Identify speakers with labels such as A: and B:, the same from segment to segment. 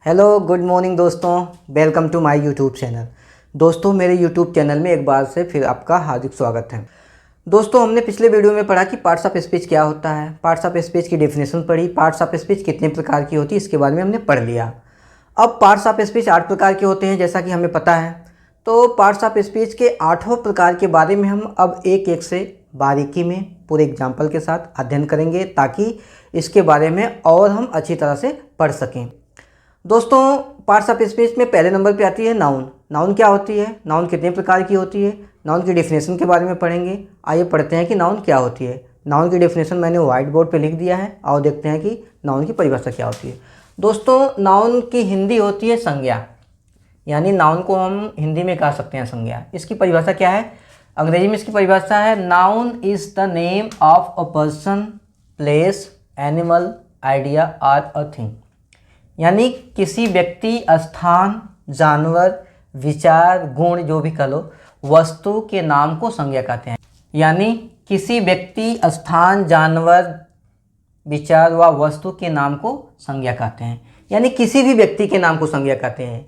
A: Hello good morning दोस्तों, welcome to my YouTube channel. दोस्तों मेरे यूट्यूब चैनल में एक बार से फिर आपका हार्दिक स्वागत है। दोस्तों हमने पिछले वीडियो में पढ़ा कि पार्ट्स ऑफ स्पीच क्या होता है, पार्ट्स ऑफ स्पीच की डेफिनेशन पढ़ी, पार्ट्स ऑफ स्पीच कितने प्रकार की होती है इसके बारे में हमने पढ़ लिया। अब पार्ट्स ऑफ स्पीच 8 प्रकार के होते हैं जैसा कि हमें पता है। तो पार्ट्स ऑफ स्पीच के 8 प्रकार के बारे में हम अब एक एक से बारीकी में पूरे एग्जाम्पल के साथ अध्ययन करेंगे ताकि इसके बारे में और हम अच्छी तरह से पढ़ सकें। दोस्तों पार्ट्स ऑफ स्पीच में पहले नंबर पे आती है नाउन। नाउन क्या होती है, नाउन कितने प्रकार की होती है, नाउन की डेफिनेशन के बारे में पढ़ेंगे। आइए पढ़ते हैं कि नाउन क्या होती है। नाउन की डेफिनेशन मैंने व्हाइट बोर्ड पे लिख दिया है और देखते हैं कि नाउन की परिभाषा क्या होती है। दोस्तों नाउन की हिंदी होती है संज्ञा, यानी नाउन को हम हिंदी में कह सकते हैं संज्ञा। इसकी परिभाषा क्या है, अंग्रेजी में इसकी परिभाषा है noun is the name of a person, place, animal, idea और अ थिंग। यानी किसी व्यक्ति, स्थान, जानवर, विचार, गुण जो भी कह लो, वस्तु के नाम को संज्ञा कहते हैं। यानी किसी व्यक्ति, स्थान, जानवर, विचार व वस्तु के नाम को संज्ञा कहते हैं। यानी किसी भी व्यक्ति के नाम को संज्ञा कहते हैं,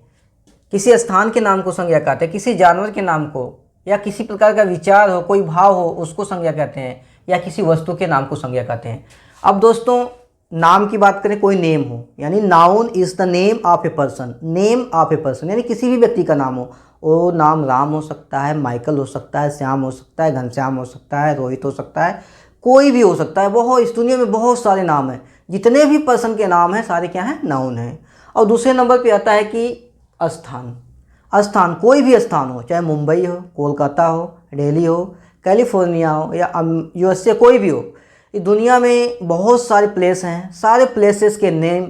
A: किसी स्थान के नाम को संज्ञा कहते हैं, किसी जानवर के नाम को, या किसी प्रकार का विचार हो, कोई भाव हो उसको संज्ञा कहते हैं, या किसी वस्तु के नाम को संज्ञा कहते हैं। अब दोस्तों नाम की बात करें, कोई नेम हो, यानी noun is the name of a person, name of a person यानी किसी भी व्यक्ति का नाम हो। वो नाम राम हो सकता है, माइकल हो सकता है, श्याम हो सकता है, घनश्याम हो सकता है, रोहित हो सकता है, कोई भी हो सकता है। बहुत इस दुनिया में बहुत सारे नाम हैं, जितने भी पर्सन के नाम हैं सारे क्या हैं, नाउन हैं। और दूसरे नंबर पे आता है कि स्थान। स्थान कोई भी स्थान हो, चाहे मुंबई हो, कोलकाता हो, दिल्ली हो, कैलिफोर्निया हो या यूएसए, कोई भी हो। इस दुनिया में बहुत सारे प्लेस हैं, सारे प्लेसेस के नेम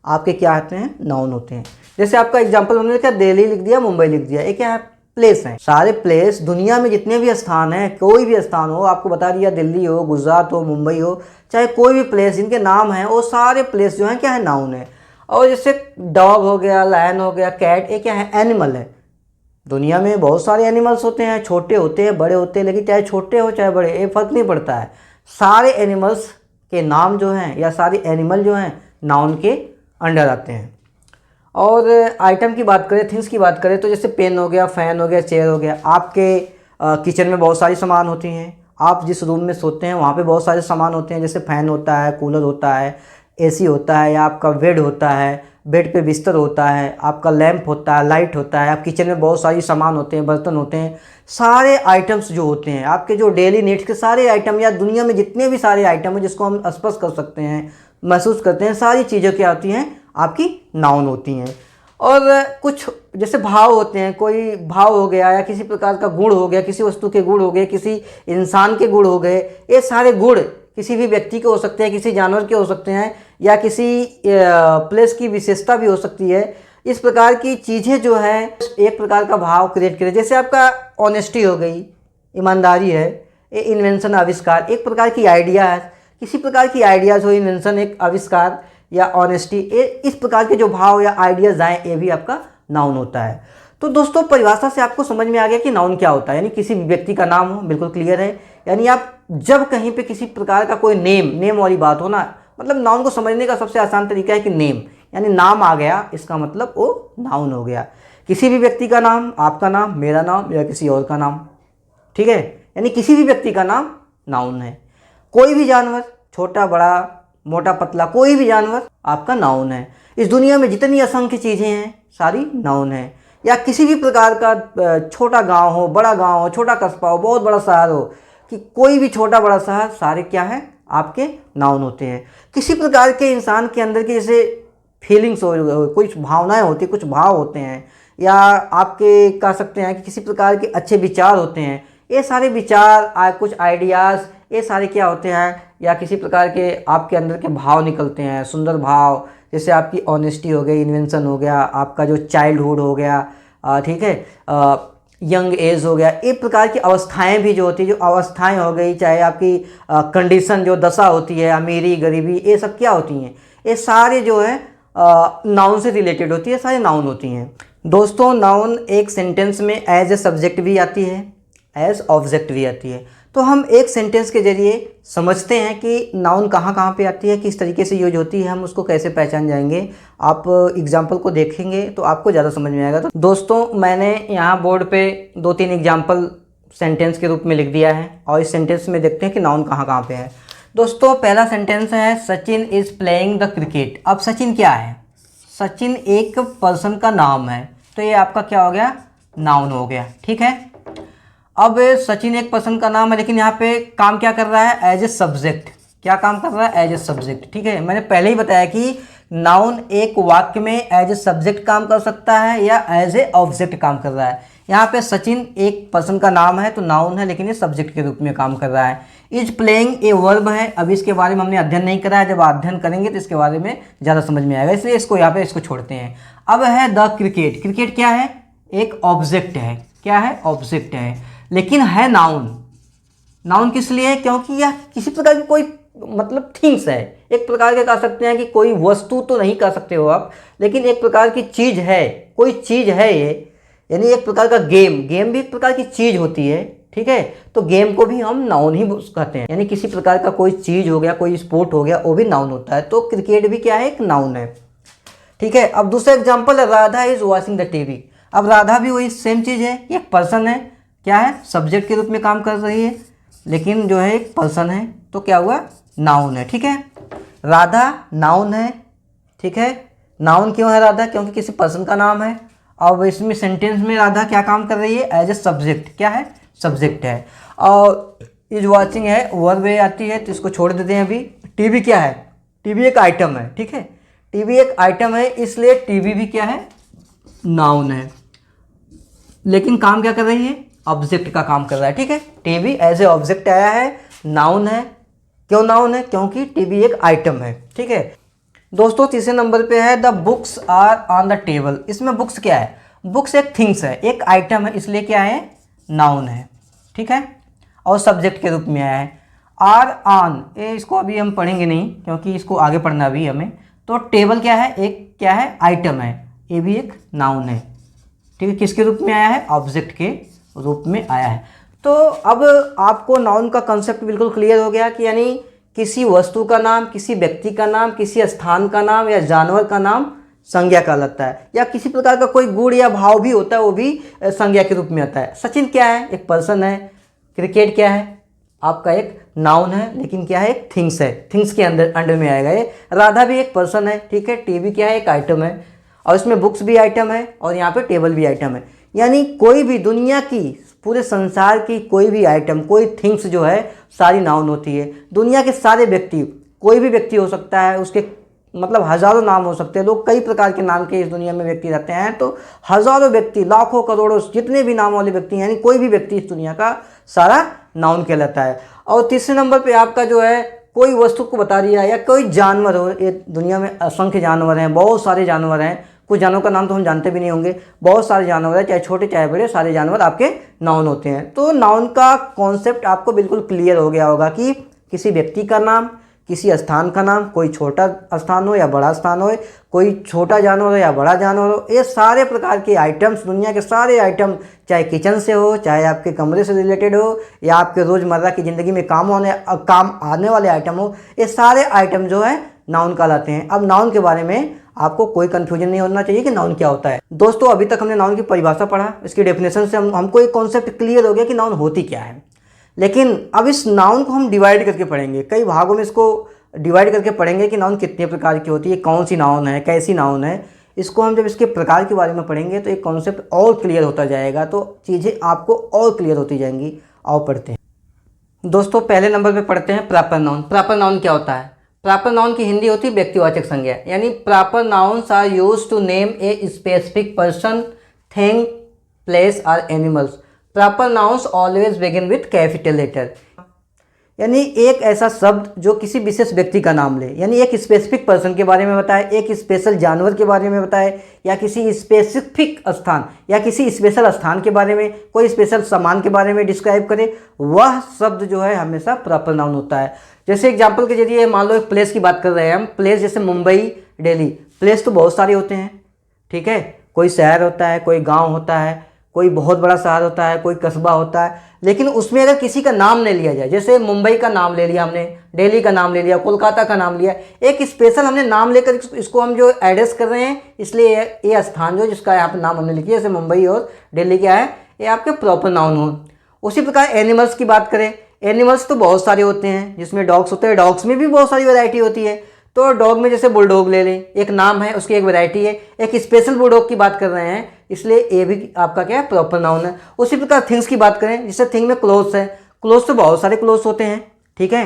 A: आपके क्या होते हैं, नाउन होते हैं। जैसे आपका एग्जांपल हमने क्या दिल्ली लिख दिया, मुंबई लिख दिया, ये क्या है, प्लेस हैं। सारे प्लेस दुनिया में जितने भी स्थान हैं, कोई भी स्थान हो, आपको बता दिया दिल्ली हो, गुजरात हो, मुंबई हो, चाहे कोई भी प्लेस जिनके नाम हैं वो सारे प्लेस जो हैं क्या है, नाउन है। और जैसे डॉग हो गया, लायन हो गया, कैट, ये क्या है, एनिमल है। दुनिया में बहुत सारे एनिमल्स होते हैं, छोटे होते हैं, बड़े होते हैं, लेकिन चाहे छोटे हो चाहे बड़े, ये फर्क नहीं पड़ता है। सारे एनिमल्स के नाम जो हैं या सारे एनिमल जो हैं नाउन के अंडर आते हैं। और आइटम की बात करें, थिंग्स की बात करें, तो जैसे पेन हो गया, फ़ैन हो गया, चेयर हो गया। आपके किचन में बहुत सारी सामान होती हैं, आप जिस रूम में सोते हैं वहाँ पे बहुत सारे सामान होते हैं, जैसे फ़ैन होता है, कूलर होता है, एसी होता है, या आपका बेड होता है, बेड पे बिस्तर होता है, आपका लैंप होता है, लाइट होता है। आप किचन में बहुत सारी सामान होते हैं, बर्तन होते हैं, सारे आइटम्स जो होते हैं आपके जो डेली नीड्स के सारे आइटम, या दुनिया में जितने भी सारे आइटम हैं जिसको हम स्पर्श कर सकते हैं, महसूस करते हैं, सारी चीज़ें क्या होती हैं, आपकी नाउन होती हैं। और कुछ जैसे भाव होते हैं, कोई भाव हो गया या किसी प्रकार का गुण हो गया, किसी वस्तु के गुण हो गए, किसी इंसान के गुण हो गए। ये सारे गुण किसी भी व्यक्ति के हो सकते हैं, किसी जानवर के हो सकते हैं, या किसी प्लेस की विशेषता भी हो सकती है। इस प्रकार की चीज़ें जो है एक प्रकार का भाव क्रिएट करे। जैसे आपका ऑनेस्टी हो गई, ईमानदारी है, ये इन्वेंशन, आविष्कार, एक प्रकार की आइडिया है, किसी प्रकार की आइडियाज़ हो, इन्वेंशन, एक आविष्कार या ऑनेस्टी, ये इस प्रकार के जो भाव या आइडियाज़ आए ये भी आपका नाउन होता है। तो दोस्तों परिभाषा से आपको समझ में आ गया कि नाउन क्या होता है, यानी किसी व्यक्ति का नाम हो, बिल्कुल क्लियर है। यानी आप जब कहीं पे किसी प्रकार का कोई नेम वाली बात हो ना, मतलब नाउन को समझने का सबसे आसान तरीका है कि नेम, यानी नाम आ गया, इसका मतलब वो नाउन हो गया। किसी भी व्यक्ति का नाम, आपका नाम, मेरा नाम या किसी और का नाम, ठीक है, यानी किसी भी व्यक्ति का नाम नाउन है। कोई भी जानवर, छोटा बड़ा, मोटा पतला, कोई भी जानवर आपका नाउन है। इस दुनिया में जितनी असंख्य चीज़ें हैं सारी नाउन है। या किसी भी प्रकार का छोटा गांव हो, बड़ा गांव हो, छोटा कस्बा हो, बहुत बड़ा शहर हो, कि कोई भी छोटा बड़ा शहर, सारे क्या है, आपके नाउन होते हैं। किसी प्रकार के इंसान के अंदर की जैसे फीलिंग्स हो, कुछ भावनाएं होती हैं, कुछ भाव होते हैं, या आपके कह सकते हैं कि किसी प्रकार के अच्छे विचार होते हैं, ये सारे विचार, कुछ आइडियाज़, ये सारे क्या होते हैं, या किसी प्रकार के आपके अंदर के भाव निकलते हैं, सुंदर भाव, जैसे आपकी ऑनेस्टी हो गई, इन्वेंशन हो गया, आपका जो चाइल्डहुड हो गया, ठीक है, यंग एज हो गया। एक प्रकार की अवस्थाएं भी जो होती है, जो अवस्थाएं हो गई, चाहे आपकी कंडीशन जो दशा होती है, अमीरी गरीबी, ये सब क्या होती हैं, ये सारे जो है नाउन से रिलेटेड होती है, सारे नाउन होती हैं। दोस्तों नाउन एक सेंटेंस में एज ए सब्जेक्ट भी आती है, एज ऑब्जेक्ट भी आती है। तो हम एक सेंटेंस के जरिए समझते हैं कि नाउन कहाँ कहाँ पे आती है, किस तरीके से यूज होती है, हम उसको कैसे पहचान जाएंगे। आप एग्जाम्पल को देखेंगे तो आपको ज़्यादा समझ में आएगा। तो दोस्तों मैंने यहाँ बोर्ड पे 2-3 एग्जाम्पल सेंटेंस के रूप में लिख दिया है और इस सेंटेंस में देखते हैं कि नाउन कहाँ कहाँ पे है। दोस्तों पहला सेंटेंस है Sachin is playing the cricket. अब सचिन क्या है? सचिन एक पर्सन का नाम है, तो ये आपका क्या हो गया? नाउन हो गया। ठीक है, अब सचिन एक पर्सन का नाम है, लेकिन यहाँ पे काम क्या कर रहा है? As a subject. क्या काम कर रहा है? As a subject. ठीक है, मैंने पहले ही बताया कि नाउन एक वाक्य में एज ए सब्जेक्ट काम कर सकता है या एज ए ऑब्जेक्ट काम कर रहा है। यहाँ पे सचिन एक पर्सन का नाम है तो नाउन है, लेकिन ये सब्जेक्ट के रूप में काम कर रहा है। इज प्लेइंग ए वर्ब है। अभी इसके बारे में हमने अध्ययन नहीं करा है, जब अध्ययन करेंगे तो इसके बारे में ज़्यादा समझ में आएगा, इसलिए इसको यहाँ पे इसको छोड़ते हैं। अब है द क्रिकेट। क्रिकेट क्या है? एक ऑब्जेक्ट है। क्या है? ऑब्जेक्ट है, लेकिन है नाउन। नाउन किस लिए है? क्योंकि यह किसी प्रकार की कोई मतलब थिंग्स है। एक प्रकार के कह सकते हैं कि कोई वस्तु तो नहीं कह सकते हो आप, लेकिन एक प्रकार की चीज़ है, कोई चीज़ है ये, यानी एक प्रकार का गेम भी एक प्रकार की चीज़ होती है। ठीक है, तो गेम को भी हम नाउन ही कहते हैं, यानी किसी प्रकार का कोई चीज़ हो गया, कोई स्पोर्ट हो गया, वो भी नाउन होता है। तो क्रिकेट भी क्या है? एक नाउन है। ठीक है, अब दूसरा एग्जाम्पल है Radha is watching the TV. अब राधा भी वही सेम चीज़ है, एक पर्सन है। क्या है? सब्जेक्ट के रूप में काम कर रही है, लेकिन जो है एक पर्सन है, तो क्या हुआ? नाउन है। ठीक है, राधा नाउन है। ठीक है, नाउन क्यों है राधा? क्योंकि किसी पर्सन का नाम है। अब इसमें सेंटेंस में राधा क्या काम कर रही है? As a subject. क्या है? सब्जेक्ट है। और इज वॉचिंग है, वर्ब आती है, तो इसको छोड़ देते हैं अभी। टीवी क्या है? टीवी एक आइटम है। ठीक है, टीवी एक आइटम है, इसलिए टीवी भी क्या है? नाउन है, लेकिन काम क्या कर रही है? ऑब्जेक्ट का काम कर रहा है। ठीक है, टीवी एज ए ऑब्जेक्ट आया है, नाउन है। क्यों नाउन है? क्योंकि टीवी एक आइटम है। ठीक है दोस्तों, तीसरे नंबर पे है the books are on the table. इसमें बुक्स क्या है? बुक्स एक थिंग्स है, एक आइटम है, इसलिए क्या है? नाउन है। ठीक है, और सब्जेक्ट के रूप में आया है। आर ऑन, ये इसको अभी हम पढ़ेंगे नहीं क्योंकि इसको आगे पढ़ना भी हमें। तो टेबल क्या है? एक क्या है? आइटम है, ये भी एक नाउन है। ठीक है, किसके रूप में आया है? ऑब्जेक्ट के रूप में आया है। तो अब आपको नाउन का कंसेप्ट बिल्कुल क्लियर हो गया कि यानी किसी वस्तु का नाम, किसी व्यक्ति का नाम, किसी स्थान का नाम या जानवर का नाम संज्ञा कहलाता है, या किसी प्रकार का कोई गुण या भाव भी होता है, वो भी संज्ञा के रूप में आता है। सचिन क्या है? एक पर्सन है। क्रिकेट क्या है? आपका एक नाउन है, लेकिन क्या है? एक थिंग्स है, थिंग्स के अंडर में आएगा ये। राधा भी एक पर्सन है। ठीक है, टीवी क्या है? एक आइटम है, और इसमें बुक्स भी आइटम है, और यहाँ पे टेबल भी आइटम है। यानी कोई भी दुनिया की, पूरे संसार की कोई भी आइटम, कोई थिंग्स जो है, सारी नाउन होती है। दुनिया के सारे व्यक्ति, कोई भी व्यक्ति हो सकता है, उसके मतलब हज़ारों नाम हो सकते हैं। लोग कई प्रकार के नाम के इस दुनिया में व्यक्ति रहते हैं, तो हज़ारों व्यक्ति, लाखों करोड़ों, जितने भी नाम वाले व्यक्ति हैं, यानी कोई भी व्यक्ति इस दुनिया का सारा नाउन कहलाता है। और तीसरे नंबर पे आपका जो है कोई वस्तु को बता दिया, या कोई जानवर हो। ये दुनिया में असंख्य जानवर हैं, बहुत सारे जानवर हैं। कुछ जानवरों का नाम तो हम जानते भी नहीं होंगे, बहुत सारे जानवर हैं, चाहे छोटे चाहे बड़े, सारे जानवर आपके नाउन होते हैं। तो नाउन का कॉन्सेप्ट आपको बिल्कुल क्लियर हो गया होगा कि किसी व्यक्ति का नाम, किसी स्थान का नाम, कोई छोटा स्थान हो या बड़ा स्थान हो, कोई छोटा जानवर हो या बड़ा जानवर हो, ये सारे प्रकार के आइटम्स, दुनिया के सारे आइटम, चाहे किचन से हो, चाहे आपके कमरे से रिलेटेड हो, या आपके रोज़मर्रा की ज़िंदगी में काम आने वाले आइटम हो, ये सारे आइटम जो है नाउन कहलाते हैं। अब नाउन के बारे में आपको कोई कंफ्यूजन नहीं होना चाहिए कि नाउन क्या होता है। दोस्तों अभी तक हमने नाउन की परिभाषा पढ़ा, इसकी डेफिनेशन से हमको एक कॉन्सेप्ट क्लियर हो गया कि नाउन होती क्या है। लेकिन अब इस नाउन को हम डिवाइड करके पढ़ेंगे, कई भागों में इसको डिवाइड करके पढ़ेंगे कि नाउन कितने प्रकार की होती है, कौन सी नाउन है, कैसी नाउन है। इसको हम जब इसके प्रकार के बारे में पढ़ेंगे तो एक कॉन्सेप्ट और क्लियर होता जाएगा, तो चीज़ें आपको और क्लियर होती जाएंगी। आओ पढ़ते हैं। दोस्तों पहले नंबर पे पढ़ते हैं प्रॉपर नाउन। प्रॉपर नाउन क्या होता है? प्रॉपर नाउन की हिंदी होती है व्यक्तिवाचक संज्ञा, यानी proper nouns are used to name a specific person, thing, place और animals. Proper nouns always begin with capital letter, यानी एक ऐसा शब्द जो किसी विशेष व्यक्ति का नाम ले, यानी एक स्पेसिफिक पर्सन के बारे में बताए, एक स्पेशल जानवर के बारे में बताए, या किसी स्पेसिफिक स्थान या किसी स्पेशल स्थान के बारे में, कोई स्पेशल सामान के बारे में डिस्क्राइब करे, वह शब्द जो है हमेशा प्रॉपर नाउन होता है। जैसे एग्जाम्पल के जरिए मान लो एक प्लेस की बात कर रहे हैं हम, प्लेस जैसे मुंबई, दिल्ली, प्लेस तो बहुत सारे होते हैं। ठीक है, कोई शहर होता है, कोई गाँव होता है, कोई बहुत बड़ा शहर होता है, कोई कस्बा होता है, लेकिन उसमें अगर किसी का नाम ले लिया जाए, जैसे मुंबई का नाम ले लिया हमने, दिल्ली का नाम ले लिया, कोलकाता का नाम लिया, एक स्पेशल हमने नाम लेकर इसको हम जो एड्रेस कर रहे हैं, इसलिए ये स्थान जो जिसका यहाँ पर नाम हमने लिखी है, जैसे मुंबई और दिल्ली क्या है, ये आपके प्रॉपर नाउन हो। उसी प्रकार एनिमल्स की बात करें, एनिमल्स तो बहुत सारे होते हैं, जिसमें डॉग्स होते हैं, डॉग्स में भी बहुत सारी वैरायटी होती है। तो डॉग में जैसे बुलडॉग ले लें, एक नाम है, उसकी एक वैरायटी है, एक स्पेशल बुलडॉग की बात कर रहे हैं, इसलिए ये भी आपका क्या है, प्रॉपर नाउन है। उसी प्रकार थिंग्स की बात करें, जैसे थिंग में क्लोथ्स है, क्लोथ्स तो बहुत सारे क्लोथ्स होते हैं, ठीक है,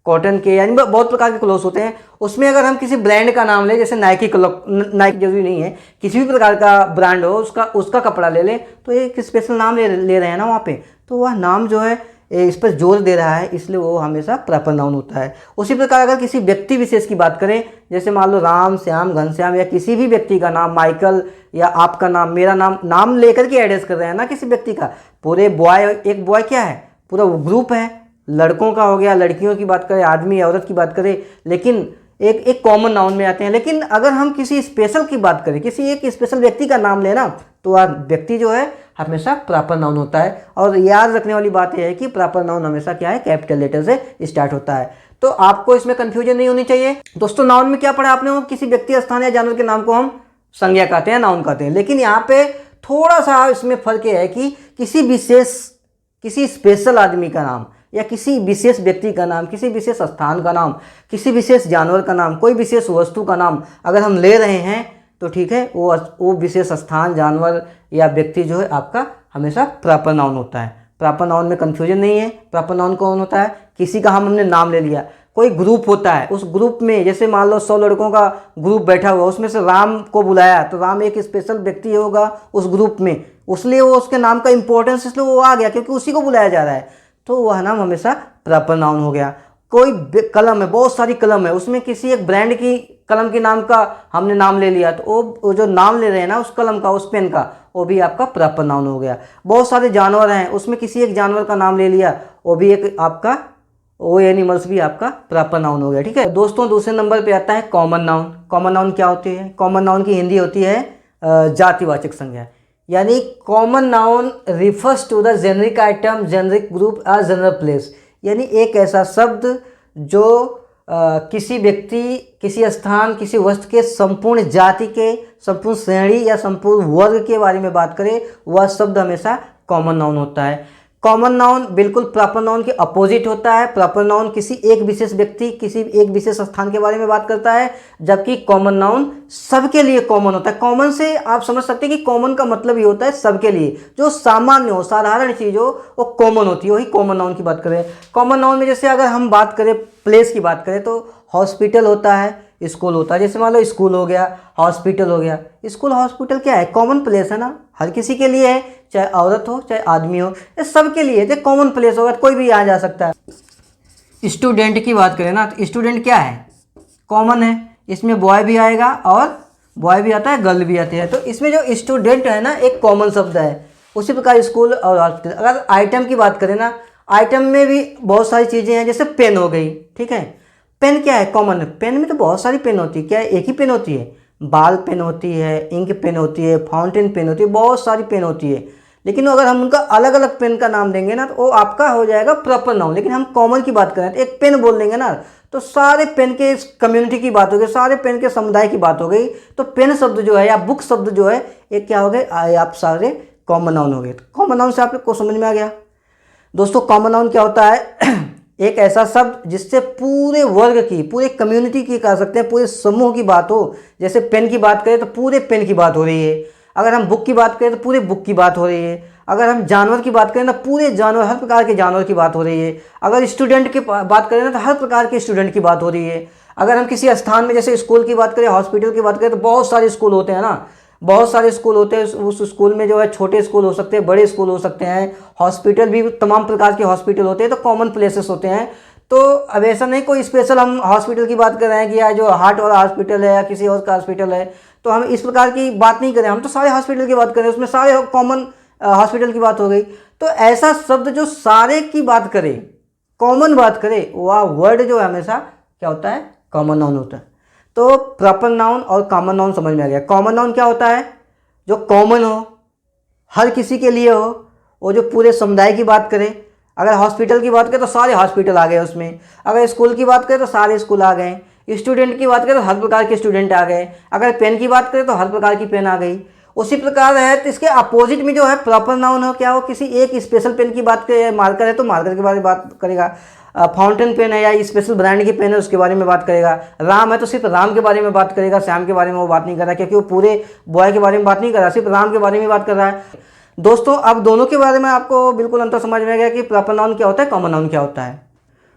A: कॉटन के यानी बहुत प्रकार के क्लोथ्स होते हैं। उसमें अगर हम किसी ब्रांड का नाम लें, जैसे नाइकी नाइकी जरूरी नहीं है, किसी भी प्रकार का ब्रांड हो, उसका कपड़ा ले लें, तो एक स्पेशल नाम ले रहे हैं ना वहाँ पे, तो वह नाम जो है इस पर जोर दे रहा है, इसलिए वो हमेशा प्रॉपर नाउन होता है। उसी प्रकार अगर किसी व्यक्ति विशेष की बात करें, जैसे मान लो राम, श्याम, घनश्याम, या किसी भी व्यक्ति का नाम, माइकल, या आपका नाम, मेरा नाम लेकर के एड्रेस कर रहे हैं ना किसी व्यक्ति का। पूरे बॉय, एक बॉय क्या है, पूरा ग्रुप है, लड़कों का हो गया, लड़कियों की बात करें, आदमी औरत की बात करें, लेकिन एक कॉमन नाउन में आते हैं। लेकिन अगर हम किसी स्पेशल की बात करें, किसी एक स्पेशल व्यक्ति का नाम लेना, तो वह व्यक्ति जो है हमेशा प्रॉपर नाउन होता है। और याद रखने वाली बात यह है कि प्रॉपर नाउन हमेशा क्या है, कैपिटल लेटर से स्टार्ट होता है। तो आपको इसमें कंफ्यूजन नहीं होनी चाहिए। दोस्तों नाउन में क्या पढ़ा आपने, किसी व्यक्ति, स्थान या जानवर के नाम को हम संज्ञा कहते हैं, नाउन कहते हैं। लेकिन यहाँ पे थोड़ा सा इसमें फर्क है कि किसी स्पेशल आदमी का नाम, या किसी विशेष व्यक्ति का नाम, किसी विशेष स्थान का नाम, किसी विशेष जानवर का नाम, कोई विशेष वस्तु का नाम अगर हम ले रहे हैं, तो ठीक है, वो विशेष स्थान, जानवर या व्यक्ति जो है आपका हमेशा प्रॉपर नाउन होता है। प्रॉपर नाउन में कंफ्यूजन नहीं है। प्रॉपर नाउन कौन होता है, किसी का हमने नाम ले लिया, कोई ग्रुप होता है, उस ग्रुप में जैसे मान लो 100 लड़कों का ग्रुप बैठा हुआ, उसमें से राम को बुलाया, तो राम एक स्पेशल व्यक्ति होगा उस ग्रुप में, इसलिए वो उसके नाम का इंपॉर्टेंस इसलिए वो आ गया क्योंकि उसी को बुलाया जा रहा है, तो वह नाम हमेशा प्रॉपर नाउन हो गया। कोई कलम है, बहुत सारी कलम है, उसमें किसी एक ब्रांड की कलम के नाम का हमने नाम ले लिया, तो वो जो नाम ले रहे हैं ना उस कलम का, उस पेन का, वो भी आपका प्रॉपर नाउन हो गया। बहुत सारे जानवर हैं, उसमें किसी एक जानवर का नाम ले लिया, वो भी एक आपका, वो एनिमल्स भी आपका प्रॉपर नाउन हो गया। ठीक है दोस्तों, दूसरे नंबर पे आता है कॉमन नाउन। कॉमन नाउन क्या होती है, कॉमन नाउन की हिंदी होती है जातिवाचक संज्ञा, यानी common noun refers to the generic item, generic group और जनरल प्लेस, यानी एक ऐसा शब्द जो किसी व्यक्ति, किसी स्थान, किसी वस्तु के संपूर्ण जाति के, संपूर्ण श्रेणी या संपूर्ण वर्ग के बारे में बात करे, वह शब्द हमेशा कॉमन नाउन होता है। कॉमन नाउन बिल्कुल प्रॉपर नाउन के अपोजिट होता है। प्रॉपर नाउन किसी एक विशेष व्यक्ति, किसी एक विशेष स्थान के बारे में बात करता है, जबकि कॉमन नाउन सबके लिए कॉमन होता है। कॉमन से आप समझ सकते हैं कि कॉमन का मतलब ये होता है सबके लिए, जो सामान्य हो, साधारण चीज़ हो, वो कॉमन होती है, वही कॉमन नाउन की बात करें। कॉमन नाउन में जैसे अगर हम बात करें प्लेस की बात करें, तो हॉस्पिटल होता है, स्कूल होता है। जैसे मान लो स्कूल हो गया, हॉस्पिटल हो गया। स्कूल हॉस्पिटल क्या है, कॉमन प्लेस है ना, हर किसी के लिए है, चाहे औरत हो चाहे आदमी हो, ये सब के लिए है, कॉमन प्लेस होगा, कोई भी आ जा सकता है। स्टूडेंट की बात करें ना, तो स्टूडेंट क्या है, कॉमन है, इसमें बॉय भी आएगा और बॉय भी आता है, गर्ल भी आती है, तो इसमें जो स्टूडेंट है ना एक कॉमन शब्द है। उसी प्रकार स्कूल और हॉस्पिटल। अगर आइटम की बात करें ना, आइटम में भी बहुत सारी चीज़ें हैं, जैसे पेन हो गई, ठीक है, पेन क्या है, कॉमन है। पेन में तो बहुत सारी पेन होती है, क्या एक ही पेन होती है, बाल पेन होती है, इंक पेन होती है, फाउंटेन पेन होती है, बहुत सारी पेन होती है। लेकिन अगर हम उनका अलग अलग पेन का नाम देंगे ना, तो वो आपका हो जाएगा प्रॉपर नाउन। लेकिन हम कॉमन की बात करें तो एक पेन बोल देंगे ना, तो सारे पेन के कम्युनिटी की बात हो गई, सारे पेन के समुदाय की बात हो गई। तो पेन शब्द जो है या बुक शब्द जो है, एक क्या हो गए, आप सारे कॉमन नाउन हो गए। कॉमन नाउन से आपको समझ में आ गया। दोस्तों कॉमन नाउन क्या होता है, एक ऐसा शब्द जिससे पूरे वर्ग की, पूरे कम्युनिटी की कह सकते हैं, पूरे समूह की बात हो। जैसे पेन की बात करें तो पूरे पेन की बात हो रही है, अगर हम बुक की बात करें तो पूरे बुक की बात हो रही है, अगर हम जानवर की बात करें तो पूरे जानवर, हर प्रकार के जानवर की बात हो रही है, अगर स्टूडेंट की बात करें ना तो हर प्रकार के स्टूडेंट की बात हो रही है। अगर हम किसी स्थान में जैसे स्कूल की बात करें, हॉस्पिटल की बात करें, तो बहुत सारे स्कूल होते हैं ना, बहुत सारे स्कूल होते हैं। उस स्कूल में जो है छोटे स्कूल हो सकते हैं, बड़े स्कूल हो सकते हैं, हॉस्पिटल भी तमाम प्रकार के हॉस्पिटल होते हैं, तो कॉमन प्लेसेस होते हैं। तो अब ऐसा नहीं कोई स्पेशल हम हॉस्पिटल की बात कर रहे हैं कि या जो हार्ट वाला हॉस्पिटल है या किसी और का हॉस्पिटल है, तो हम इस प्रकार की बात नहीं करें, हम तो सारे हॉस्पिटल की बात करें, उसमें सारे कॉमन हॉस्पिटल की बात हो गई। तो ऐसा शब्द जो सारे की बात करे, कॉमन बात करे, वह वर्ड जो है हमेशा क्या होता है, कॉमन नाउन होता है। तो प्रॉपर नाउन और कॉमन नाउन समझ में आ गया। कॉमन नाउन क्या होता है, जो कॉमन हो, हर किसी के लिए हो, और जो पूरे समुदाय की बात करें, अगर हॉस्पिटल की बात करें तो सारे हॉस्पिटल आ गए उसमें, अगर स्कूल की बात करें तो सारे स्कूल आ गए, स्टूडेंट की बात करें तो हर प्रकार के स्टूडेंट आ गए, अगर पेन की बात करें तो हर प्रकार की पेन आ गई। उसी प्रकार है तो इसके अपोजिट में जो है प्रॉपर नाउन हो, क्या हो, किसी एक स्पेशल पेन की बात करें, मार्कर है तो मार्कर के बारे में बात करेगा, फाउंटेन पेन है या स्पेशल ब्रांड की पेन है उसके बारे में बात करेगा, राम है तो सिर्फ राम के बारे में बात करेगा, श्याम के बारे में वो बात नहीं कर रहा, क्योंकि वो पूरे बॉय के बारे में बात नहीं कर रहा, सिर्फ राम के बारे में बात कर रहा है। दोस्तों अब दोनों के बारे में आपको बिल्कुल अंतर समझ में आ गया कि प्रॉपर नाउन क्या होता है, कॉमन नाउन क्या होता है।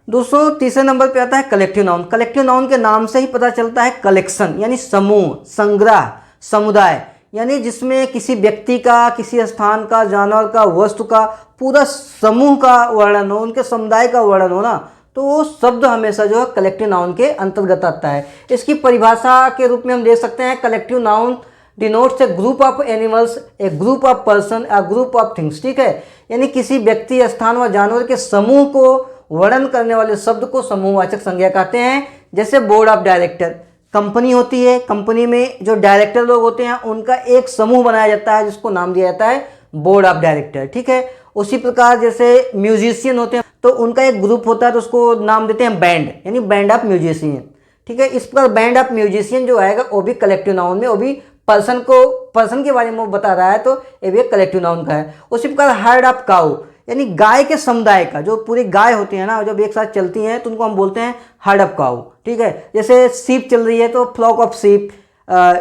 A: दोस्तों तीसरे नंबर पे आता है कलेक्टिव नाउन। कलेक्टिव नाउन के नाम से ही पता चलता है कलेक्शन, यानी समूह, संग्रह, समुदाय, यानी जिसमें किसी व्यक्ति का, किसी स्थान का, जानवर का, वस्तु का, पूरा समूह का वर्णन हो, उनके समुदाय का वर्णन हो ना, तो वो शब्द हमेशा जो है कलेक्टिव नाउन के अंतर्गत आता है। इसकी परिभाषा के रूप में हम दे सकते हैं collective noun denotes A group of animals, A group of person, A group of things. ठीक है, यानी किसी व्यक्ति, स्थान व जानवर के समूह को वर्णन करने वाले शब्द को समूहवाचक संज्ञा कहते हैं। जैसे बोर्ड ऑफ डायरेक्टर, कंपनी होती है, कंपनी में जो डायरेक्टर लोग होते हैं उनका एक समूह बनाया जाता है जिसको नाम दिया जाता है बोर्ड ऑफ डायरेक्टर। ठीक है, उसी प्रकार जैसे म्यूजिशियन होते हैं तो उनका एक ग्रुप होता है तो उसको नाम देते हैं बैंड, यानी बैंड ऑफ म्यूजिशियन। ठीक है, इस प्रकार बैंड ऑफ म्यूजिशियन जो आएगा वो भी कलेक्टिव नाउन में, वो भी पर्सन के बारे में वो बता रहा है तो ये भी एक कलेक्टिव नाउन का है। उसी प्रकार हर्ड ऑफ काउ, यानी गाय के समुदाय का, जो पूरी गाय होती है ना, जब एक साथ चलती हैं तो उनको हम बोलते हैं हर्ड ऑफ काउ। ठीक है, जैसे सीप चल रही है तो फ्लॉक ऑफ सीप।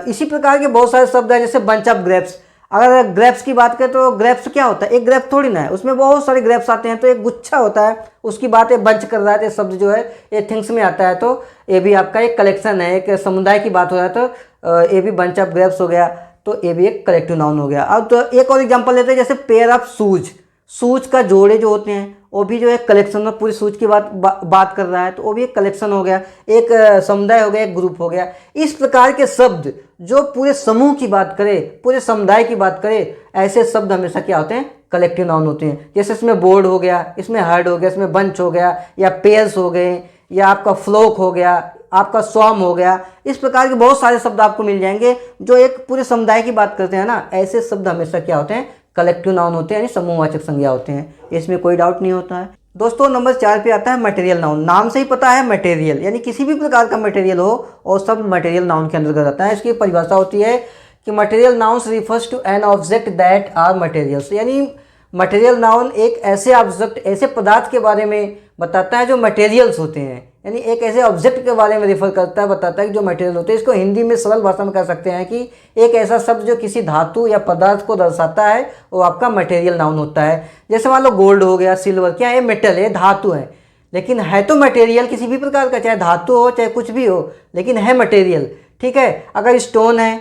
A: इसी प्रकार के बहुत सारे शब्द हैं, जैसे बंच ऑफ ग्रेप्स। अगर ग्रेप्स की बात करें तो ग्रेप्स क्या होता है, एक ग्रेप थोड़ी ना है, उसमें बहुत सारे ग्रेप्स आते हैं, तो एक गुच्छा होता है, उसकी बात है बंच कर रहा है, तो शब्द जो है ये थिंग्स में आता है, तो ये भी आपका एक कलेक्शन है, एक समुदाय की बात हो रहा है, तो ये भी बंच ऑफ ग्रेप्स हो गया, तो ये भी एक कलेक्टिव नाउन हो गया। अब तो एक और एग्जांपल लेते हैं, जैसे पेयर ऑफ शूज, शूज का जोड़े जो होते हैं वो भी जो है कलेक्शन में, पूरी शूज की बात कर रहा है, तो वो भी एक कलेक्शन हो गया, एक समुदाय हो गया, एक ग्रुप हो गया। इस प्रकार के शब्द जो पूरे समूह की बात करे, पूरे समुदाय की बात करे, ऐसे शब्द हमेशा क्या होते हैं, कलेक्टिव नाउन होते हैं। जैसे इसमें बोर्ड हो गया, इसमें हर्ड हो गया, इसमें बंच हो गया, या पेयर्स हो गए, या आपका फ्लोक हो गया, आपका स्वाम हो गया। इस प्रकार के बहुत सारे शब्द आपको मिल जाएंगे जो एक पूरे समुदाय की बात करते हैं ना, ऐसे शब्द हमेशा क्या होते हैं, कलेक्टिव नाउन होते हैं, यानी समूहवाचक संज्ञा होते हैं, इसमें कोई डाउट नहीं होता है। दोस्तों नंबर 4 पे आता है मटेरियल नाउन। नाम से ही पता है मटेरियल, यानी किसी भी प्रकार का मटेरियल हो और सब मटेरियल नाउन के अंतर्गत आता है। इसकी परिभाषा होती है कि material nouns refers to an object that are materials, यानी मटेरियल नाउन एक ऐसे ऑब्जेक्ट, ऐसे पदार्थ के बारे में बताता है जो मटेरियल्स होते हैं, यानी एक ऐसे ऑब्जेक्ट के बारे में रेफर करता है, बताता है कि जो मटेरियल होते हैं। इसको हिंदी में सरल भाषा में कह सकते हैं कि एक ऐसा शब्द जो किसी धातु या पदार्थ को दर्शाता है वो आपका मटेरियल नाउन होता है। जैसे मान लो गोल्ड हो गया, सिल्वर, क्या है, मेटल है, धातु है, लेकिन है तो मटेरियल किसी भी प्रकार का, चाहे धातु हो चाहे कुछ भी हो, लेकिन है मटेरियल। ठीक है, अगर स्टोन है,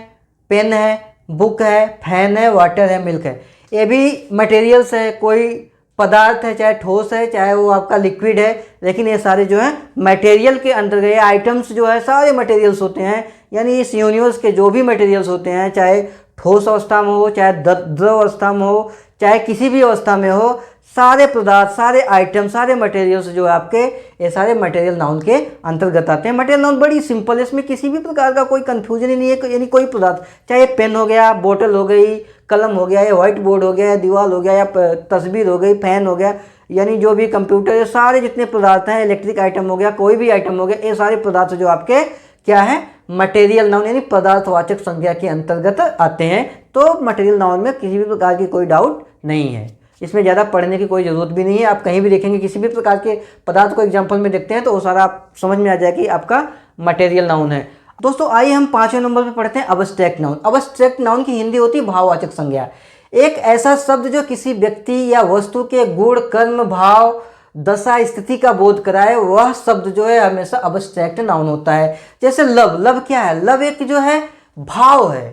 A: पेन है, बुक है, फैन है, वाटर है, मिल्क है, ये भी मटेरियल्स है, कोई पदार्थ है, चाहे ठोस है चाहे वो आपका लिक्विड है, लेकिन ये सारे जो है मटेरियल के अंतर्गत, आइटम्स जो है सारे मटेरियल्स होते हैं। यानी इस यूनिवर्स के जो भी मटेरियल्स होते हैं, चाहे ठोस अवस्था में हो, चाहे द्रव अवस्था में हो, चाहे किसी भी अवस्था में हो, सारे पदार्थ, सारे आइटम, सारे मटेरियल्स जो है आपके, ये सारे मटेरियल नाउन के अंतर्गत आते हैं। मटेरियल नाउन बड़ी सिंपल है, इसमें किसी भी प्रकार का कोई कंफ्यूजन ही नहीं है। यानी कोई पदार्थ, चाहे पेन हो गया, बोतल हो गई, कलम हो गया, या व्हाइट बोर्ड हो गया, या दीवार हो गया, या तस्वीर हो गई, फैन हो गया, यानी जो भी कंप्यूटर, ये सारे जितने पदार्थ हैं, इलेक्ट्रिक आइटम हो गया, कोई भी आइटम हो गया, ये सारे पदार्थ जो आपके क्या है, मटेरियल नाउन यानी पदार्थवाचक संज्ञा के अंतर्गत आते हैं। तो मटेरियल नाउन में किसी भी प्रकार की कोई डाउट नहीं है, इसमें ज़्यादा पढ़ने की कोई ज़रूरत भी नहीं है। आप कहीं भी देखेंगे किसी भी प्रकार के पदार्थ को एग्जाम्पल में देखते हैं तो वो सारा आप समझ में आ जाए कि आपका मटेरियल नाउन है। दोस्तों आइए हम 5वें नंबर पे पढ़ते हैं अब्स्ट्रैक्ट नाउन। अब्स्ट्रैक्ट नाउन की हिंदी होती है भाववाचक संज्ञा। एक ऐसा शब्द जो किसी व्यक्ति या वस्तु के गुण, कर्म, भाव, दशा, स्थिति का बोध कराए, वह शब्द जो है हमेशा अब्स्ट्रैक्ट नाउन होता है। जैसे लव, लव क्या है, लव एक जो है भाव है।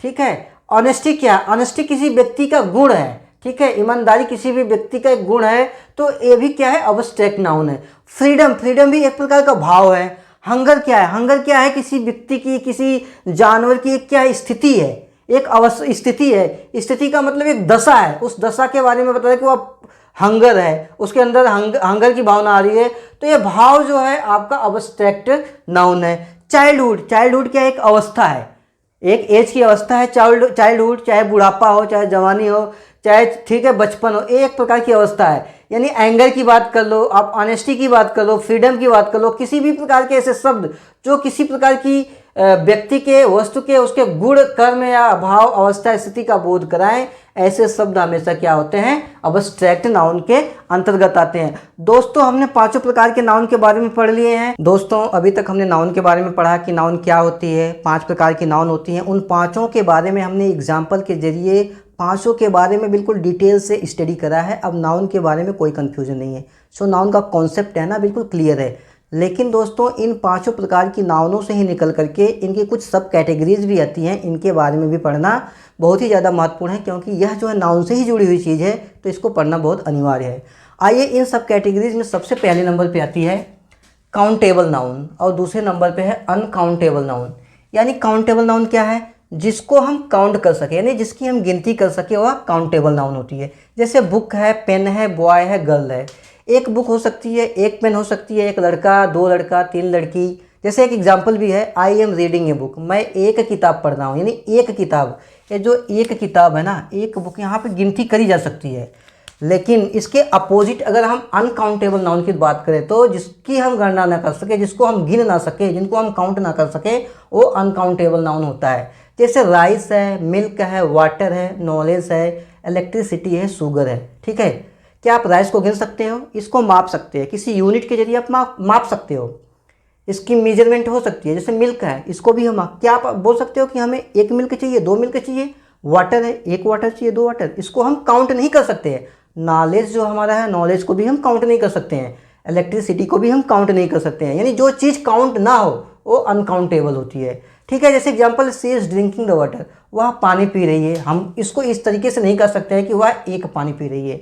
A: ठीक है, ऑनेस्टी क्या है, ऑनेस्टी किसी व्यक्ति का गुण है। ठीक है, ईमानदारी किसी भी व्यक्ति का एक गुण है, तो ये भी क्या है, अब्स्ट्रैक्ट नाउन है। फ्रीडम, फ्रीडम भी एक प्रकार का भाव है। हंगर क्या है, हंगर क्या है, किसी व्यक्ति की, किसी जानवर की एक क्या है, स्थिति है, एक अवस्था, स्थिति है। स्थिति का मतलब एक दशा है, उस दशा के बारे में बताया कि वो हंगर है, उसके अंदर हंगर की भावना आ रही है, तो ये भाव जो है आपका अब्स्ट्रैक्ट नाउन है। चाइल्डहुड, चाइल्डहुड क्या एक अवस्था है, एक एज की अवस्था है, चाइल्डहुड, चाहे बुढ़ापा हो, चाहे जवानी हो, चाहे ठीक है बचपन हो, एक प्रकार की अवस्था है। यानी एंगर की बात कर लो, आप ऑनेस्टी की बात कर लो, फ्रीडम की बात कर लो, किसी भी प्रकार के ऐसे शब्द जो किसी प्रकार की व्यक्ति के, वस्तु के, उसके गुण, कर्म या भाव, अवस्था, स्थिति का बोध कराएं, ऐसे शब्द हमेशा क्या होते हैं, अब्स्ट्रैक्ट नाउन के अंतर्गत आते हैं। दोस्तों हमने पांचों प्रकार के नाउन के बारे में पढ़ लिए हैं। दोस्तों अभी तक हमने नाउन के बारे में पढ़ा कि नाउन क्या होती है, 5 प्रकार की नाउन होती हैं। उन पांचों के बारे में हमने एग्जाम्पल के जरिए पांचों के बारे में बिल्कुल डिटेल से स्टडी करा है। अब नाउन के बारे में कोई कन्फ्यूजन नहीं है। सो नाउन का कॉन्सेप्ट है ना बिल्कुल क्लियर है। लेकिन दोस्तों इन पांचों प्रकार की नाउनों से ही निकल करके इनकी कुछ सब कैटेगरीज भी आती हैं, इनके बारे में भी पढ़ना बहुत ही ज़्यादा महत्वपूर्ण है, क्योंकि यह जो है नाउन से ही जुड़ी हुई चीज़ है, तो इसको पढ़ना बहुत अनिवार्य है। आइए इन सब कैटेगरीज में सबसे पहले नंबर पे आती है काउंटेबल नाउन और दूसरे नंबर पे है अनकाउंटेबल नाउन। यानी काउंटेबल नाउन क्या है, जिसको हम काउंट कर सके, यानी जिसकी हम गिनती कर सके, वह काउंटेबल नाउन होती है। जैसे बुक है, पेन है, बॉय है, गर्ल है। एक बुक हो सकती है, एक पेन हो सकती है, एक लड़का, 2 लड़का, 3 लड़की। जैसे एक एग्जाम्पल भी है, I am reading a book, मैं एक किताब पढ़ रहा हूँ। यानी एक किताब, ये जो एक किताब है ना, एक बुक, यहाँ पे गिनती करी जा सकती है। लेकिन इसके अपोजिट अगर हम अनकाउंटेबल नाउन की बात करें, तो जिसकी हम गणना ना कर सके, जिसको हम गिन ना सके, जिनको हम काउंट ना कर सके, वो अनकाउंटेबल नाउन होता है। जैसे राइस है, मिल्क है, वाटर है, नॉलेज है, इलेक्ट्रिसिटी है, शुगर है। ठीक है, क्या आप राइस को गिन सकते हो? इसको माप सकते हैं, किसी यूनिट के जरिए आप माप सकते हो, इसकी मेजरमेंट हो सकती है। जैसे मिल्क है, इसको भी हम क्या आप बोल सकते हो कि हमें 1 मिल्क चाहिए, 2 मिल्क चाहिए? वाटर है, 1 वाटर चाहिए, 2 वाटर, इसको हम काउंट नहीं कर सकते हैं। नॉलेज जो हमारा है, नॉलेज को भी हम काउंट नहीं कर सकते हैं। इलेक्ट्रिसिटी को भी हम काउंट नहीं कर सकते हैं। यानी जो चीज़ काउंट ना हो वो अनकाउंटेबल होती है। ठीक है, जैसे example, she is drinking the water, वह पानी पी रही है। हम इसको इस तरीके से नहीं कर सकते हैं कि वह एक पानी पी रही है।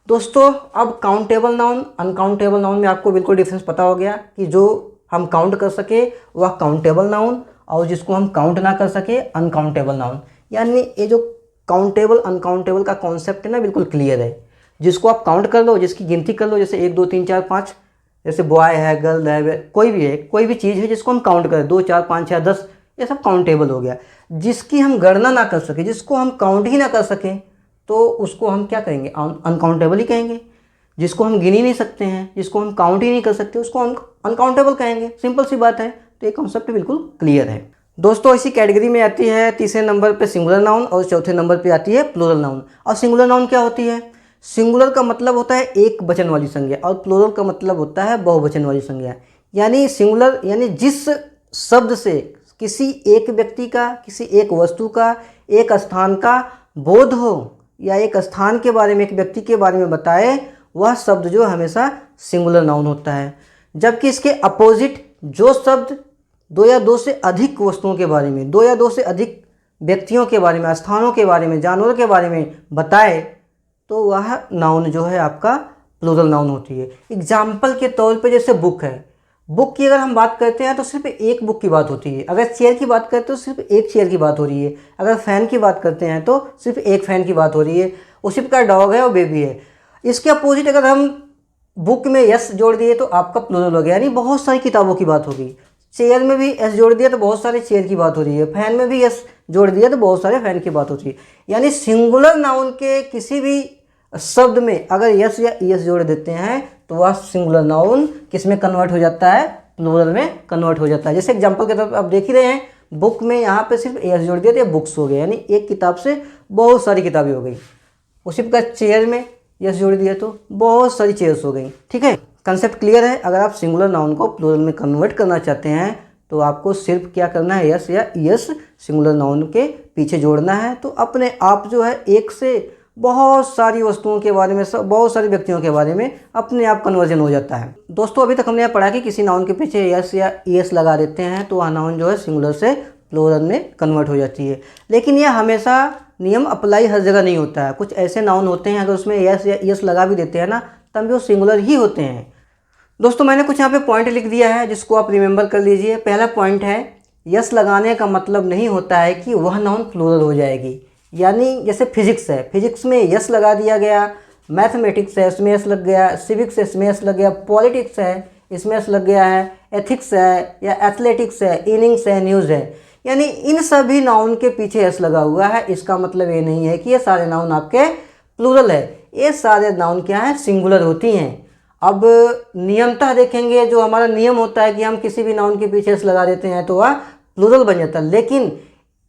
A: दोस्तों अब काउंटेबल नाउन, अनकाउंटेबल नाउन में आपको बिल्कुल डिफरेंस पता हो गया कि जो हम काउंट कर सके वह काउंटेबल नाउन, और जिसको हम काउंट ना कर सके अनकाउंटेबल नाउन। यानी ये जो काउंटेबल अनकाउंटेबल का कॉन्सेप्ट है ना, बिल्कुल क्लियर है। जिसको आप काउंट कर लो, जिसकी गिनती कर लो, जैसे 1 2 3 4 5, जैसे बॉय है, गर्ल है, कोई भी है, कोई भी चीज़ है जिसको हम काउंट करें, 2 4 5 6 10, ये सब काउंटेबल हो गया। जिसकी हम गणना ना कर सके, जिसको हम काउंट ही ना कर सकें, तो उसको हम क्या करेंगे, अनकाउंटेबल ही कहेंगे। जिसको हम गिन ही नहीं सकते हैं, जिसको हम काउंट ही नहीं कर सकते, उसको अनकाउंटेबल कहेंगे। सिंपल सी बात है। तो ये कॉन्सेप्ट बिल्कुल क्लियर है। दोस्तों इसी कैटेगरी में आती है तीसरे नंबर पे सिंगुलर नाउन और चौथे नंबर पे आती है प्लूरल नाउन। और सिंगुलर नाउन क्या होती है? सिंगुलर का मतलब होता है एक वचन वाली संज्ञा, और प्लूरल का मतलब होता है बहुवचन वाली संज्ञा। यानी सिंगुलर यानी जिस शब्द से किसी एक व्यक्ति का, किसी एक वस्तु का, एक स्थान का बोध हो, या एक स्थान के बारे में, एक व्यक्ति के बारे में बताए, वह शब्द जो हमेशा सिंगुलर नाउन होता है। जबकि इसके अपोजिट जो शब्द 2 या 2 से अधिक वस्तुओं के बारे में, 2 या 2 से अधिक व्यक्तियों के बारे में, स्थानों के बारे में, जानवरों के बारे में बताए, तो वह नाउन जो है आपका प्लूरल नाउन होती है। एग्जाम्पल के तौर पे जैसे बुक है, बुक की अगर हम बात करते हैं तो सिर्फ एक बुक की बात होती है। अगर चेयर की बात करते हैं तो सिर्फ एक चेयर की बात हो रही है। अगर फ़ैन की बात करते हैं तो सिर्फ एक फ़ैन की बात हो रही है। उसी प्रकार डॉग है और बेबी है। इसके अपोजिट अगर हम बुक में यस जोड़ दिए तो आपका प्लूरल हो गया, यानी बहुत सारी किताबों की बात होगी। चेयर में भी एस जोड़ दिया तो बहुत सारे चेयर की बात हो रही है। फैन में भी एस जोड़ दिया तो बहुत सारे फैन की बात होती है। यानी सिंगुलर नाउन के किसी भी शब्द में अगर यस या ईएस जोड़ देते हैं तो वह सिंगुलर नाउन किस में कन्वर्ट हो जाता है? प्लूरल में कन्वर्ट हो जाता है। जैसे एग्जांपल के तौर पर आप देख ही रहे हैं, बुक में यहाँ पे सिर्फ एस जोड़ दिया तो बुक्स हो गए, यानी एक किताब से बहुत सारी किताबें हो गई। उसी प्रकार चेयर में यस जोड़ दिया तो बहुत सारी चेयर्स हो गई। ठीक है, कंसेप्ट क्लियर है। अगर आप सिंगुलर नाउन को प्लूरल में कन्वर्ट करना चाहते हैं तो आपको सिर्फ क्या करना है, यस या ईएस सिंगुलर नाउन के पीछे जोड़ना है। तो अपने आप जो है एक से बहुत सारी वस्तुओं के बारे में, बहुत सारे व्यक्तियों के बारे में अपने आप कन्वर्जन हो जाता है। दोस्तों अभी तक हमने यह पढ़ा कि किसी नाउन के पीछे यस या ईएस लगा देते हैं तो वह नाउन जो है सिंगुलर से प्लूरल में कन्वर्ट हो जाती है। लेकिन यह हमेशा नियम अप्लाई हर जगह नहीं होता है। कुछ ऐसे नाउन होते हैं अगर उसमें यस या ईएस लगा भी देते हैं ना, तब भी वो सिंगुलर ही होते हैं। दोस्तों मैंने कुछ यहाँ पे पॉइंट लिख दिया है जिसको आप रिमेंबर कर लीजिए। पहला पॉइंट है, यस लगाने का मतलब नहीं होता है कि वह नाउन प्लूरल हो जाएगी। यानी जैसे फिजिक्स है, फिजिक्स में यस लगा दिया गया, मैथमेटिक्स है इसमें यस लग गया, सिविक्स है इसमें यस लग गया, पॉलिटिक्स है इसमें यस लग गया है, एथिक्स है या एथलेटिक्स है, इनिंग्स है, न्यूज़ है, यानी इन सभी नाउन के पीछे एस लगा हुआ है। इसका मतलब ये नहीं है कि ये सारे नाउन आपके प्लूरल है, ये सारे नाउन क्या है, सिंगुलर होती हैं। अब नियमतः देखेंगे, जो हमारा नियम होता है कि हम किसी भी नाउन के पीछे एस लगा देते हैं तो वह प्लूरल बन जाता है, लेकिन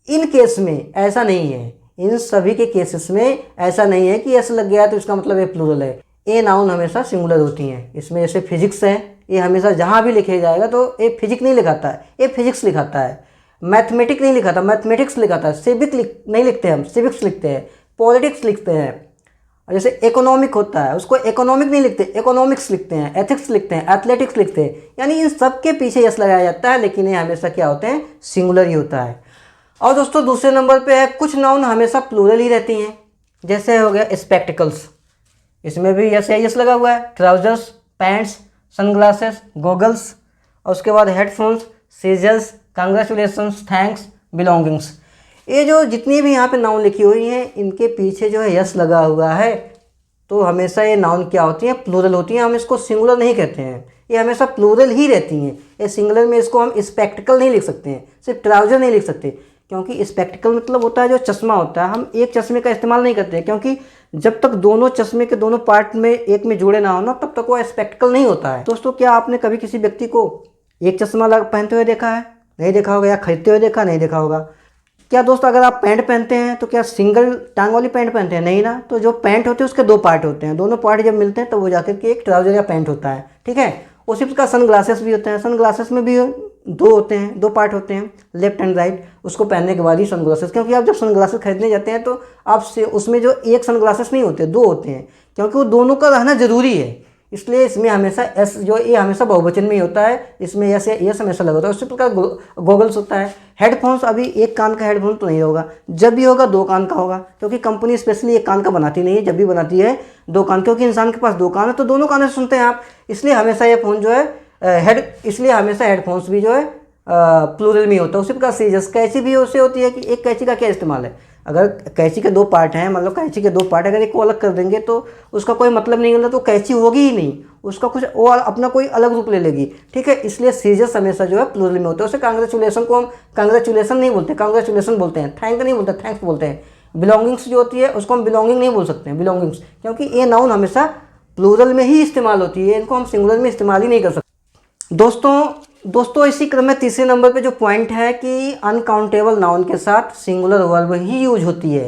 A: इन केस में ऐसा नहीं है। इन सभी के केसेस में ऐसा नहीं है कि एस लग गया तो इसका मतलब ये प्लूरल है। ये नाउन हमेशा सिंगुलर होती हैं। इसमें जैसे फिजिक्स है, ये हमेशा जहाँ भी लिखे जाएगा तो ये फिजिक्स नहीं लिखाता है, ये फिजिक्स लिखाता है। मैथमेटिक्स नहीं लिखाता, मैथमेटिक्स लिखाता है। सिविक नहीं लिखते हम, सिविक्स लिखते हैं। पॉलिटिक्स लिखते हैं। जैसे इकोनॉमिक होता है, उसको इकोनॉमिक नहीं लिखते, इकोनॉमिक्स लिखते हैं। एथिक्स लिखते हैं, एथलेटिक्स लिखते हैं। यानी इन सब के पीछे यस लगाया जाता है, लेकिन ये हमेशा क्या होते हैं, सिंगुलर ही होता है। और दोस्तों दूसरे नंबर पे है, कुछ नाउन हमेशा प्लूरल ही रहती हैं। जैसे हो गया स्पेक्टिकल्स, इसमें भी यस लगा हुआ है। ट्राउजर्स, पैंट्स, सनग्लासेस, गॉगल्स, और उसके बाद headphones, scissors, congratulations, thanks, belongings. ये जो जितनी भी यहाँ पे नाउन लिखी हुई हैं, इनके पीछे जो है यस लगा हुआ है, तो हमेशा ये नाउन क्या होती हैं, प्लूरल होती हैं। हम इसको सिंगुलर नहीं कहते हैं, ये हमेशा प्लूरल ही रहती हैं। ये सिंगुलर में इसको हम स्पेक्टिकल नहीं लिख सकते हैं, सिर्फ ट्राउजर नहीं लिख सकते, क्योंकि स्पेक्टिकल मतलब होता है जो चश्मा होता है। हम एक चश्मे का इस्तेमाल नहीं करते हैं, क्योंकि जब तक दोनों चश्मे के दोनों पार्ट में एक में जुड़े ना हो ना, तब तक वो स्पेक्टिकल नहीं होता है। दोस्तों क्या आपने कभी किसी व्यक्ति को एक चश्मा पहनते हुए देखा है? नहीं देखा होगा। या खरीदते हुए देखा? नहीं देखा होगा। क्या दोस्त अगर आप पैंट पहनते हैं तो क्या सिंगल टांग वाली पैंट पहनते हैं? नहीं ना। तो जो पैंट होते हैं उसके दो पार्ट होते हैं, दोनों पार्ट जब मिलते हैं तो वो जाकर के एक ट्राउजर या पैंट होता है, ठीक है। उसी प्रकार सन ग्लासेस भी होते हैं, सन ग्लासेस में भी दो होते हैं, दो पार्ट होते हैं, लेफ्ट एंड राइट। उसको पहनने के बाद ही सन ग्लासेस, क्योंकि आप जब सन ग्लासेस खरीदने जाते हैं तो आप उसमें जो एक सन ग्लासेस नहीं होते, दो होते हैं, क्योंकि वो दोनों का रहना जरूरी है। इसलिए इसमें हमेशा एस जो ये हमेशा बहुवचन में ही होता है, इसमें यस हमेशा लगा होता है। उसी प्रकार गॉगल्स होता है। हेडफोन्स, अभी एक कान का हेडफोन तो नहीं होगा, जब भी होगा दो कान का होगा, क्योंकि कंपनी स्पेशली एक कान का बनाती नहीं है, जब भी बनाती है दो कान, क्योंकि इंसान के पास दो कान है तो दोनों कानों से सुनते हैं आप। इसलिए हमेशा ये फ़ोन जो है इसलिए हमेशा हेडफोन्स भी जो है प्लूरल में होता है। उसी प्रकार सीजर्स, कैंची भी उससे होती है कि एक कैंची का क्या इस्तेमाल है। अगर कैंची के दो पार्ट हैं, मतलब कैंची के दो पार्ट अगर एक को अलग कर देंगे तो उसका कोई मतलब नहीं होता, तो कैंची होगी ही नहीं, उसका कुछ वो अपना कोई अलग रूप ले लेगी, ठीक है। इसलिए सीजर्स हमेशा जो है प्लूरल में होता है। उसे कांग्रेचुलेशन को हम कांग्रेचुलेशन नहीं बोलते, कांग्रेचुलेशन बोलते हैं। थैंक नहीं बोलते, थैंक्स बोलते हैं। बिलोंगिंग्स जो होती है उसको हम बिलोंगिंग नहीं बोल सकते हैं, बिलोंगिंग्स, क्योंकि ये नाउन हमेशा प्लूरल में ही इस्तेमाल होती है, इनको हम सिंगुलर में इस्तेमाल ही नहीं कर सकते। दोस्तों इसी क्रम में तीसरे नंबर पे जो पॉइंट है कि अनकाउंटेबल नाउन के साथ सिंगुलर वर्ब ही यूज होती है।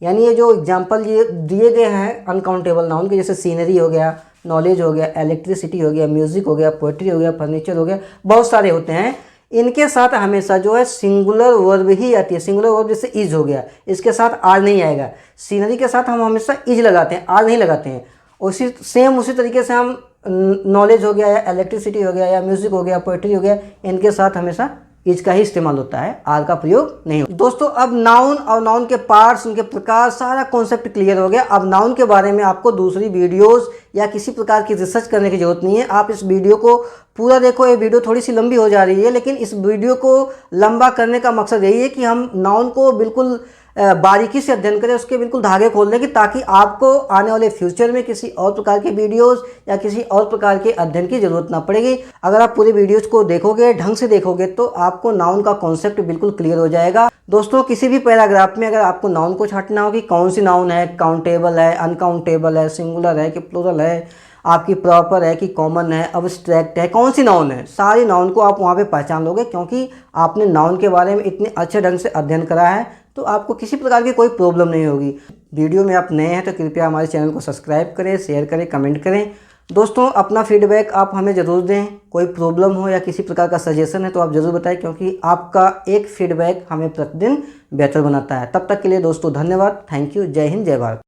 A: यानी ये जो एग्जांपल ये दिए गए हैं अनकाउंटेबल नाउन के, जैसे सीनरी हो गया, नॉलेज हो गया, इलेक्ट्रिसिटी हो गया, म्यूजिक हो गया, पोएट्री हो गया, फर्नीचर हो गया, बहुत सारे होते हैं। इनके साथ हमेशा जो है सिंगुलर वर्ब ही आती है। सिंगुलर वर्ब जैसे इज हो गया, इसके साथ आर नहीं आएगा। सीनरी के साथ हम हमेशा इज लगाते हैं, आर नहीं लगाते हैं। उसी तरीके से हम नॉलेज हो गया या इलेक्ट्रिसिटी हो गया या म्यूजिक हो गया, पोएट्री हो गया, इनके साथ हमेशा इज का ही इस्तेमाल होता है, आर का प्रयोग नहीं होता। दोस्तों अब नाउन और नाउन के पार्ट्स, उनके प्रकार, सारा कॉन्सेप्ट क्लियर हो गया। अब नाउन के बारे में आपको दूसरी वीडियोस या किसी प्रकार की रिसर्च करने की जरूरत नहीं है। आप इस वीडियो को पूरा देखो। ये वीडियो थोड़ी सी लंबी हो जा रही है, लेकिन इस वीडियो को लंबा करने का मकसद यही है कि हम नाउन को बिल्कुल बारीकी से अध्ययन करें, उसके बिल्कुल धागे खोल दें, कि ताकि आपको आने वाले फ्यूचर में किसी और प्रकार के वीडियोस या किसी और प्रकार के अध्ययन की जरूरत ना पड़ेगी। अगर आप पूरे वीडियोस को देखोगे, ढंग से देखोगे, तो आपको नाउन का कॉन्सेप्ट बिल्कुल क्लियर हो जाएगा। दोस्तों किसी भी पैराग्राफ में अगर आपको नाउन को छांटना हो कि कौन सी नाउन है, काउंटेबल है, अनकाउंटेबल है, सिंगुलर है कि प्लूरल है, आपकी प्रॉपर है कि कॉमन है, अब्स्ट्रैक्ट है, कौन सी नाउन है, सारी नाउन को आप वहाँ पे पहचान लोगे, क्योंकि आपने नाउन के बारे में इतने अच्छे ढंग से अध्ययन करा है, तो आपको किसी प्रकार की कोई प्रॉब्लम नहीं होगी। वीडियो में आप नए हैं तो कृपया हमारे चैनल को सब्सक्राइब करें, शेयर करें, कमेंट करें। दोस्तों अपना फीडबैक आप हमें ज़रूर दें। कोई प्रॉब्लम हो या किसी प्रकार का सजेशन है तो आप ज़रूर बताएं, क्योंकि आपका एक फीडबैक हमें प्रतिदिन बेहतर बनाता है। तब तक के लिए दोस्तों धन्यवाद। Thank you. जय हिंद, जय भारत।